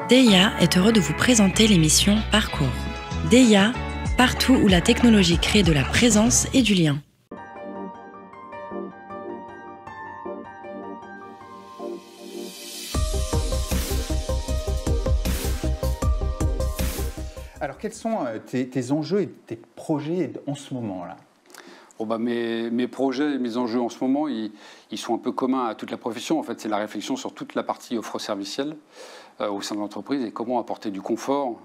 DIA est heureux de vous présenter l'émission Parcours. DIA, partout où la technologie crée de la présence et du lien. Alors, quels sont tes enjeux et tes projets en ce moment-là ? Bon, bah, mes projets et mes enjeux en ce moment, ils sont un peu communs à toute la profession. En fait, c'est la réflexion sur toute la partie offre servicielle au sein de l'entreprise et comment apporter du confort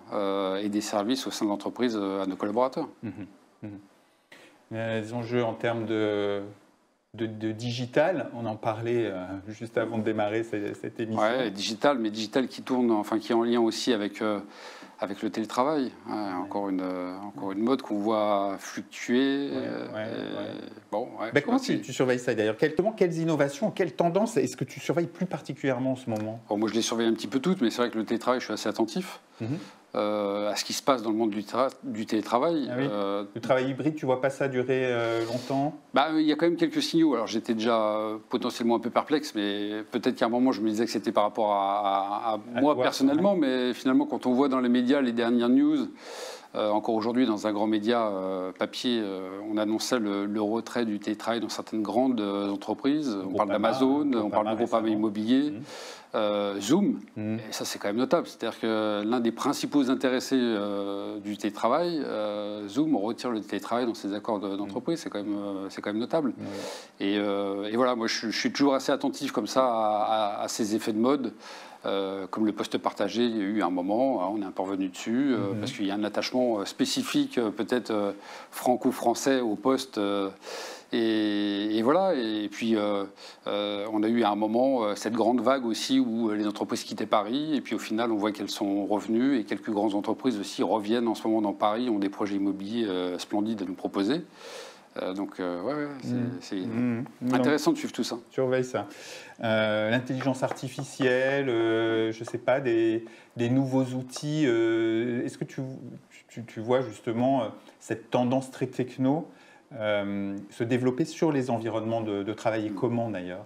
et des services au sein de l'entreprise à nos collaborateurs. Des enjeux en termes de digital, on en parlait juste avant de démarrer cette émission. Oui, digital, mais digital qui tourne, enfin qui est en lien aussi avec le télétravail. Encore une mode qu'on voit fluctuer. Comment tu surveilles ça d'ailleurs ? Quelles innovations, quelles tendances est-ce que tu surveilles plus particulièrement en ce moment ? Moi, je les surveille un petit peu toutes, mais c'est vrai que le télétravail, je suis assez attentif. À ce qui se passe dans le monde du télétravail. Ah oui. Le travail hybride, tu ne vois pas ça durer longtemps ? Il y a quand même quelques signaux. Alors j'étais déjà potentiellement un peu perplexe, mais peut-être qu'à un moment je me disais que c'était par rapport à moi personnellement, mais finalement quand on voit dans les médias les dernières news, encore aujourd'hui dans un grand média papier, on annonçait le retrait du télétravail dans certaines grandes entreprises. On parle d'Amazon, on parle de Groupama Immobilier. Zoom, et ça c'est quand même notable, c'est-à-dire que l'un des principaux intéressés du télétravail, Zoom retire le télétravail dans ses accords d'entreprise, c'est quand même notable. Et voilà, moi je suis toujours assez attentif comme ça à ces effets de mode. Comme le poste partagé, il y a eu un moment, on est un peu revenu dessus, parce qu'il y a un attachement spécifique, peut-être franco-français au poste. Et voilà, et puis on a eu à un moment cette grande vague aussi où les entreprises quittaient Paris, et puis au final on voit qu'elles sont revenues, et quelques grandes entreprises aussi reviennent en ce moment dans Paris, ont des projets immobiliers splendides à nous proposer. C'est intéressant de suivre tout ça. Surveille ça. L'intelligence artificielle, je ne sais pas, des nouveaux outils. Est-ce que tu vois justement cette tendance très techno se développer sur les environnements de travail et comment d'ailleurs ?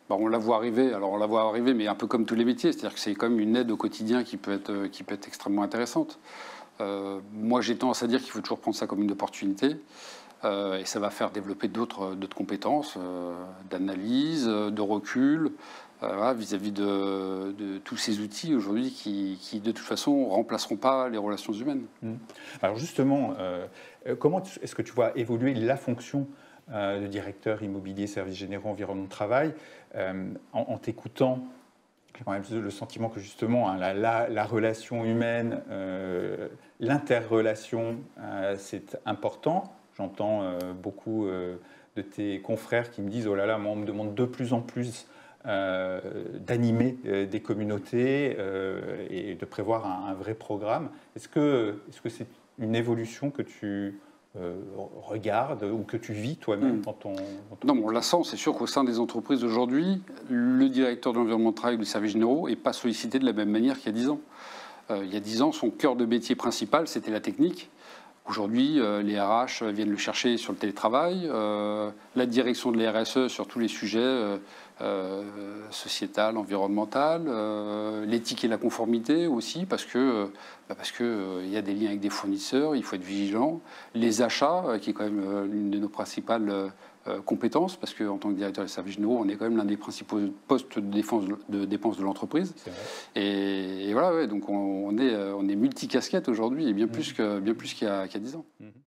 On la voit arriver, mais un peu comme tous les métiers, c'est-à-dire que c'est quand même une aide au quotidien qui peut être extrêmement intéressante. Moi j'ai tendance à dire qu'il faut toujours prendre ça comme une opportunité. Et ça va faire développer d'autres compétences, d'analyse, de recul, vis-à-vis de tous ces outils aujourd'hui qui, de toute façon, ne remplaceront pas les relations humaines. Alors justement, comment est-ce que tu vois évoluer la fonction de directeur immobilier, services généraux, environnement de travail en t'écoutant? J'ai quand même le sentiment que justement la relation humaine, l'interrelation, c'est important. J'entends beaucoup de tes confrères qui me disent « Oh là là, moi on me demande de plus en plus d'animer des communautés et de prévoir un vrai programme ». Est-ce que c'est une évolution que tu regardes ou que tu vis toi-même dans ton... Non, on la sent. C'est sûr qu'au sein des entreprises aujourd'hui, le directeur de l'environnement de travail ou des services généraux n'est pas sollicité de la même manière qu'il y a 10 ans. Il y a 10 ans, son cœur de métier principal, c'était la technique. Aujourd'hui, les RH viennent le chercher sur le télétravail, la direction de l'RSE sur tous les sujets sociétal, environnemental, l'éthique et la conformité aussi, parce que y a des liens avec des fournisseurs, il faut être vigilant. Les achats, qui est quand même l'une de nos principales compétences, parce qu'en tant que directeur des services généraux, on est quand même l'un des principaux postes de dépenses de l'entreprise. Et voilà, donc on est multicasquette aujourd'hui, et bien plus qu'il y a 10 ans.